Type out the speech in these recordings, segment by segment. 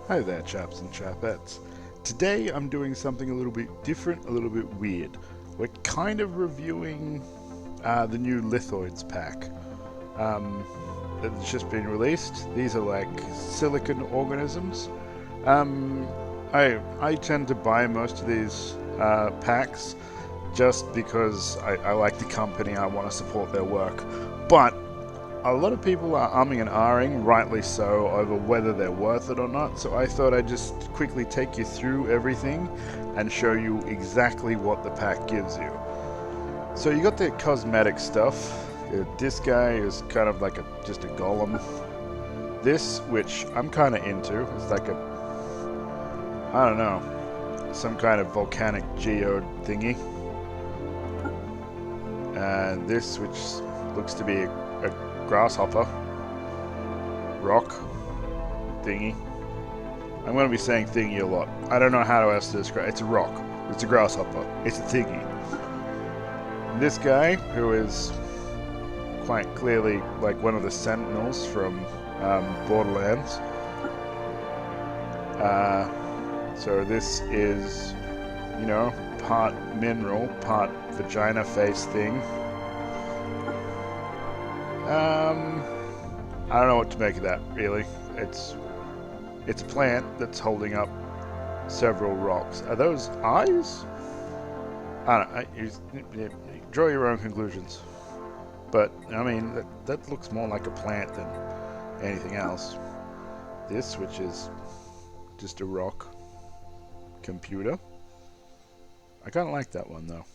Hi there, Chaps and Chappettes. Today I'm doing something a little bit different, a little bit weird. We're kind of reviewing the new Lithoids pack that's just been released. These are like silicon organisms. Um, I tend to buy most of these packs just because I like the company, I want to support their work. But a lot of people are umming and ahhing, rightly so, over whether they're worth it or not, so I thought I'd just quickly take you through everything and show you exactly what the pack gives you. So you got the cosmetic stuff. This guy is kind of like just a golem. This, which I'm kind of into, is like I don't know, some kind of volcanic geode thingy. And this, which looks to be a grasshopper rock thingy. I'm going to be saying thingy a lot. I don't know how else to describe it. It's a rock. It's a grasshopper. It's a thingy. This guy, who is quite clearly like one of the sentinels from Borderlands. So this is, you know, part mineral, part vagina face thing. I don't know what to make of that, really. It's a plant that's holding up several rocks. Are those eyes? I don't know. Draw your own conclusions. But, I mean, that looks more like a plant than anything else. This, which is just a rock computer. I kind of like that one, though.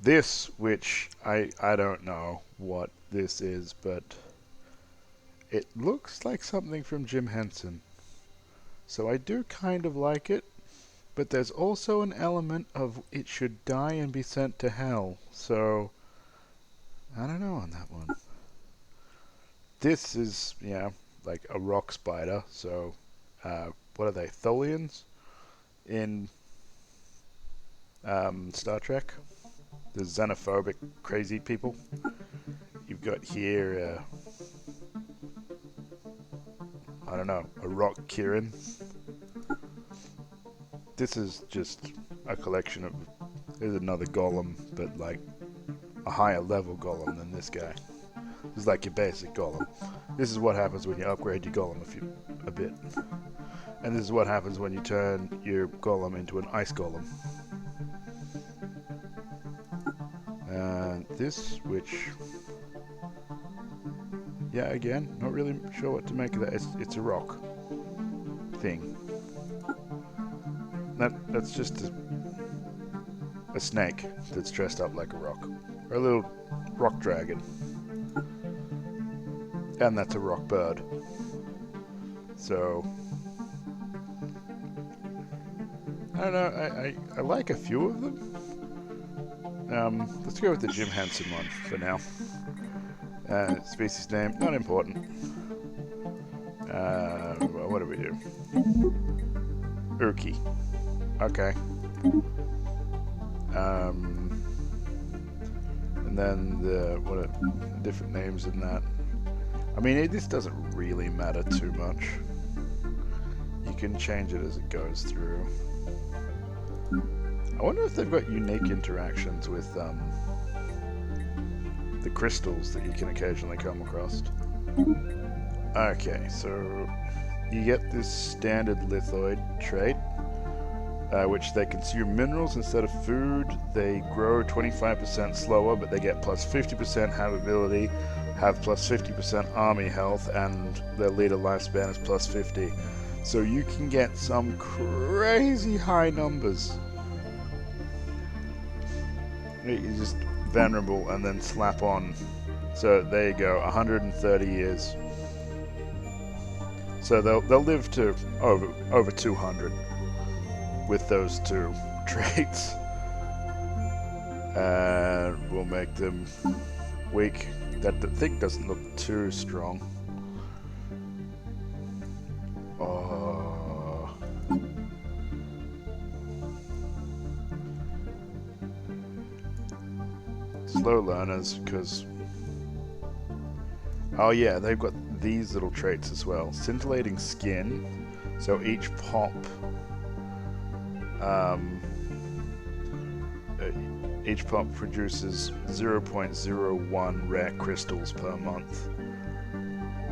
This, which I don't know what this is, but it looks like something from Jim Henson. So I do kind of like it, but there's also an element of it should die and be sent to hell. So I don't know on that one. This is, yeah, like a rock spider. So what are they? Tholians in Star Trek? The xenophobic, crazy people. You've got here, I don't know, a rock Kirin. This is just a collection of, there's another golem, but like a higher level golem than this guy. This is like your basic golem. This is what happens when you upgrade your golem a bit. And this is what happens when you turn your golem into an ice golem. This, which, yeah, again, not really sure what to make of that. It's a rock thing. That's just a snake that's dressed up like a rock, or a little rock dragon, and that's a rock bird. So I don't know. I like a few of them. Let's go with the Jim Henson one for now. Species name, not important. Well, what do we do? Urki. Okay. And then what are different names in that? I mean, this doesn't really matter too much. You can change it as it goes through. I wonder if they've got unique interactions with the crystals that you can occasionally come across. Okay, so you get this standard lithoid trait, which they consume minerals instead of food. They grow 25% slower, but they get plus 50% habitability, have plus 50% army health, and their leader lifespan is plus 50. So you can get some crazy high numbers. You just venerable and then slap on. So there you go, 130 years. So they'll live to over 200 with those two traits. And we'll make them weak. That thing doesn't look too strong. Oh. Slow learners, because... Oh yeah, they've got these little traits as well. Scintillating skin, So each pop produces 0.01 rare crystals per month.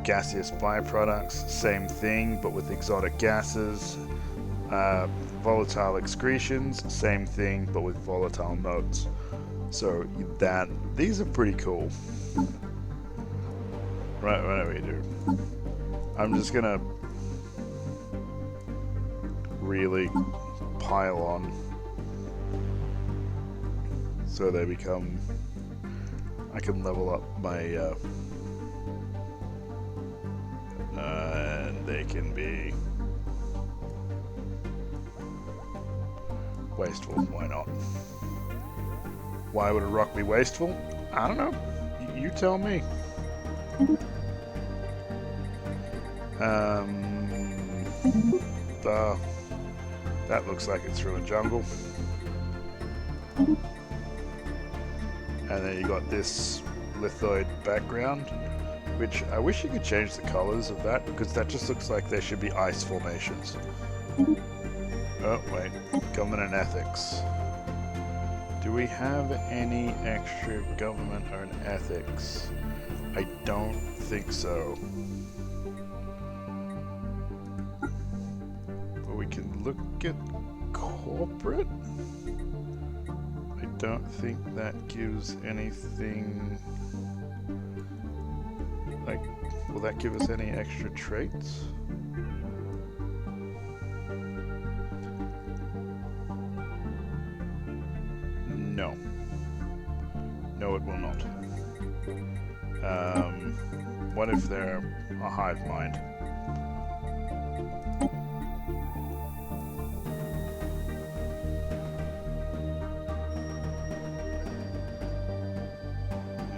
Gaseous byproducts, same thing, but with exotic gases. Volatile excretions, same thing, but with volatile notes. So these are pretty cool. Right, whatever you do. I'm just gonna really pile on so they become, I can level up my and they can be wasteful. Why not? Why would a rock be wasteful? I don't know. You tell me. That looks like it's through a jungle. And then you got this lithoid background, which I wish you could change the colors of that, because that just looks like there should be ice formations. Oh, wait. Government and ethics. Do we have any extra government or ethics? I don't think so. But we can look at corporate. I don't think that gives anything. Like, will that give us any extra traits? No. No, it will not. What if they're a hive mind?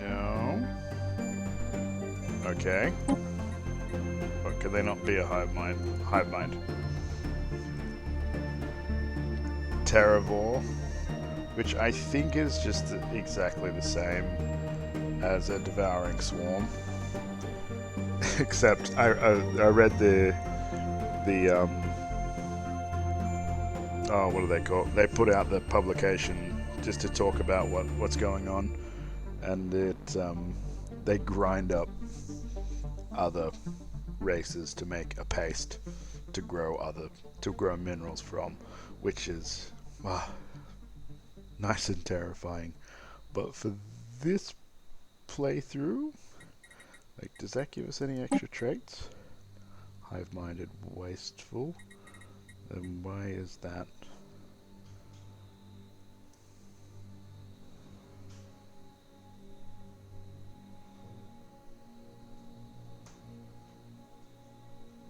No. Okay. But could they not be a hive mind? Hive mind. Terravore, which I think is just exactly the same as a devouring swarm, except I read the oh, what do they call it? They put out the publication just to talk about what's going on, and they grind up other races to make a paste to grow minerals from, which is nice and terrifying. But for this playthrough, like, does that give us any extra traits? Hive-minded, wasteful. Then why is that?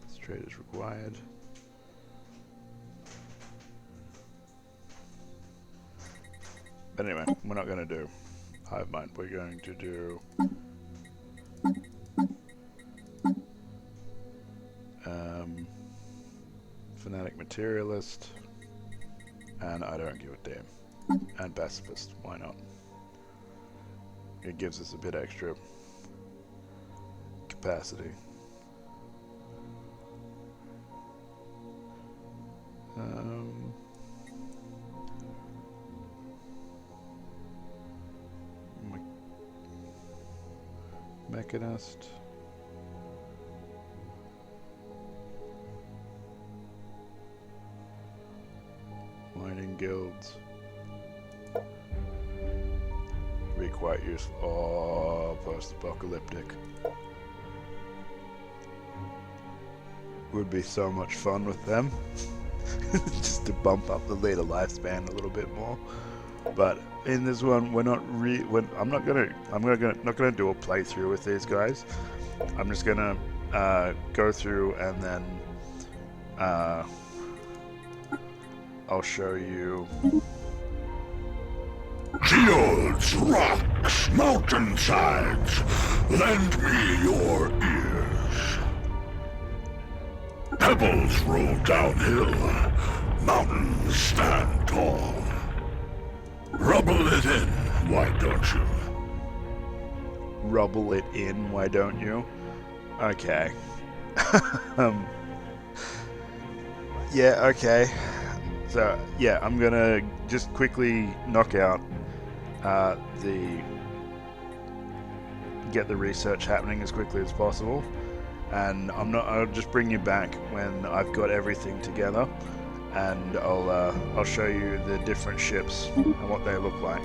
This trait is required. But anyway, we're not going to do hive mind. We're going to do fanatic materialist, and I don't give a damn, and pacifist. Why not? It gives us a bit extra capacity. Mechanist. Mining guilds. Be quite useful. Oh, post-apocalyptic. Would be so much fun with them. Just to bump up the later lifespan a little bit more. But in this one, we're not I'm not gonna do a playthrough with these guys. I'm just gonna go through and then I'll show you. Fields, rocks, mountainsides, lend me your ears. Pebbles roll downhill, mountains stand tall. Rubble it in, why don't you? Rubble it in, why don't you? Okay. Yeah, okay. So, yeah, I'm gonna just quickly knock out get the research happening as quickly as possible, and I'll just bring you back when I've got everything together, and I'll show you the different ships and what they look like.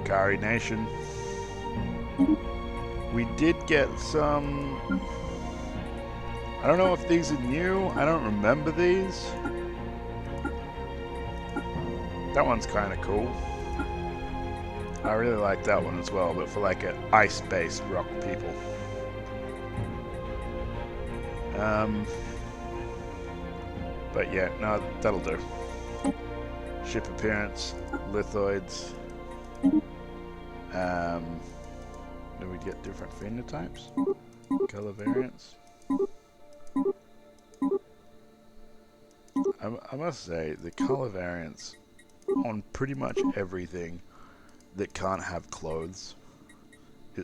Kari Nation. We did get some... I don't know if these are new. I don't remember these. That one's kind of cool. I really like that one as well, but for like an ice-based rock people. But yeah, no, that'll do. Ship appearance, lithoids. Do we get different phenotypes? Color variants? I must say, the color variants on pretty much everything that can't have clothes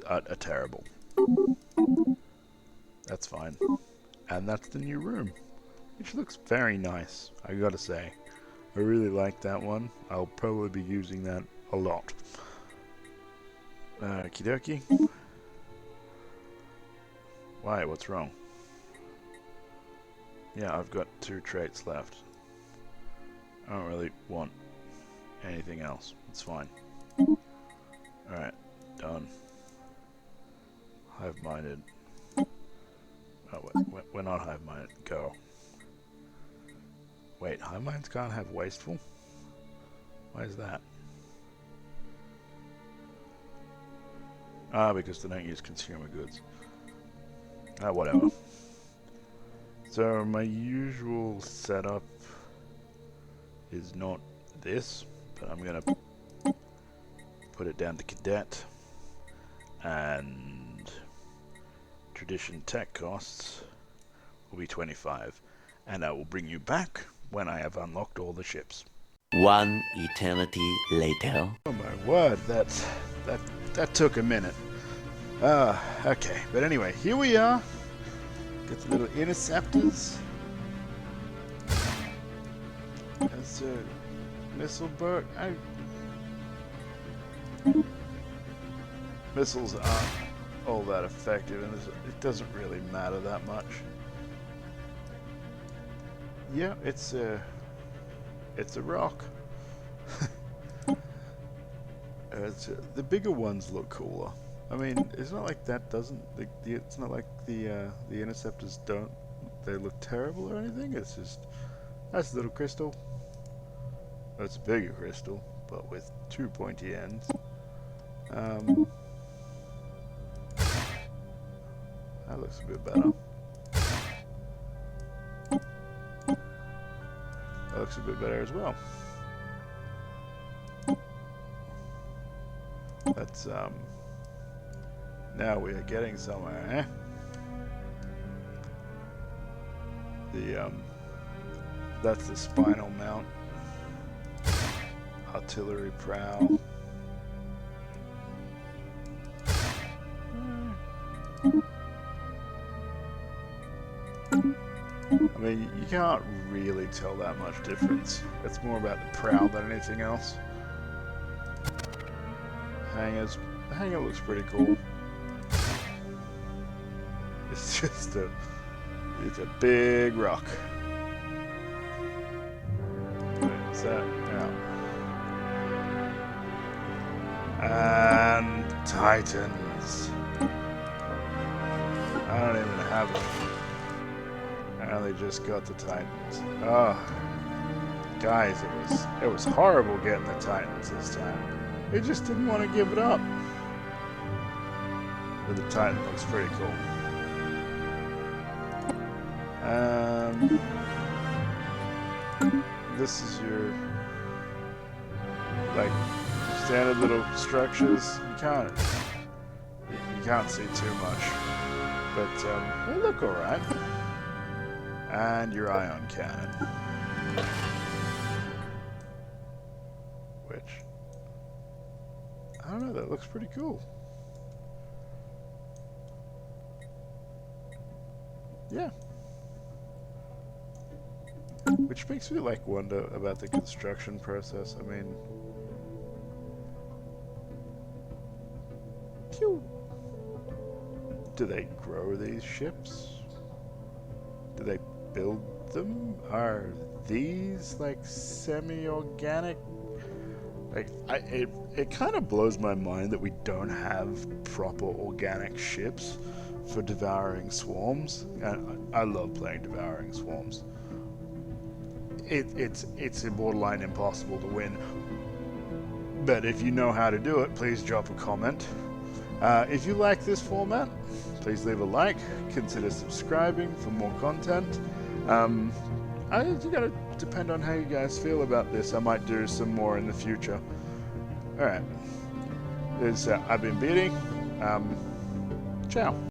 are terrible. That's fine. And that's the new room, which looks very nice, I gotta say. I really like that one. I'll probably be using that a lot. Okie dokie. Why? What's wrong? Yeah, I've got 2 traits left. I don't really want anything else. It's fine. Alright, done. Hive-minded. Oh, we're not hive-minded. Go. Wait, hive-minds can't have wasteful? Why is that? Ah, because they don't use consumer goods. Ah, whatever. So my usual setup is not this, but I'm gonna put it down to cadet, and tradition tech costs will be 25, and I will bring you back when I have unlocked all the ships. One eternity later. Oh my word, that took a minute. Okay, but anyway, here we are. Got the little interceptors. That's a missile boat. Missiles aren't all that effective, and it doesn't really matter that much. Yeah, it's a rock. The bigger ones look cooler. I mean, it's not like that doesn't. It's not like the interceptors don't. They look terrible or anything. It's just that's a little crystal. That's a bigger crystal, but with 2 pointy ends. That looks a bit better. That looks a bit better as well. That's now we are getting somewhere, eh? That's the spinal mount. Artillery prow. I mean, you can't really tell that much difference. It's more about the prow than anything else. Hangers. The hanger looks pretty cool. It's just it's a big rock. What's that? Yeah. And Titans. I don't even have them. I only just got the Titans. Oh, guys, it was horrible getting the Titans this time. They just didn't want to give it up. But the Titan looks pretty cool. This is your like standard little structures. You can't see too much, but they look alright. And your ion cannon, which I don't know. That looks pretty cool. yeah. Which makes me like wonder about the construction process. I mean, do they grow these ships? Do they build them? Are these like semi-organic? Like, it kind of blows my mind that we don't have proper organic ships for devouring swarms. And I love playing devouring swarms. It's borderline impossible to win. But if you know how to do it, please drop a comment. If you like this format, please leave a like. Consider subscribing for more content. You gotta depend on how you guys feel about this. I might do some more in the future. Alright. I've been Beatty. Ciao.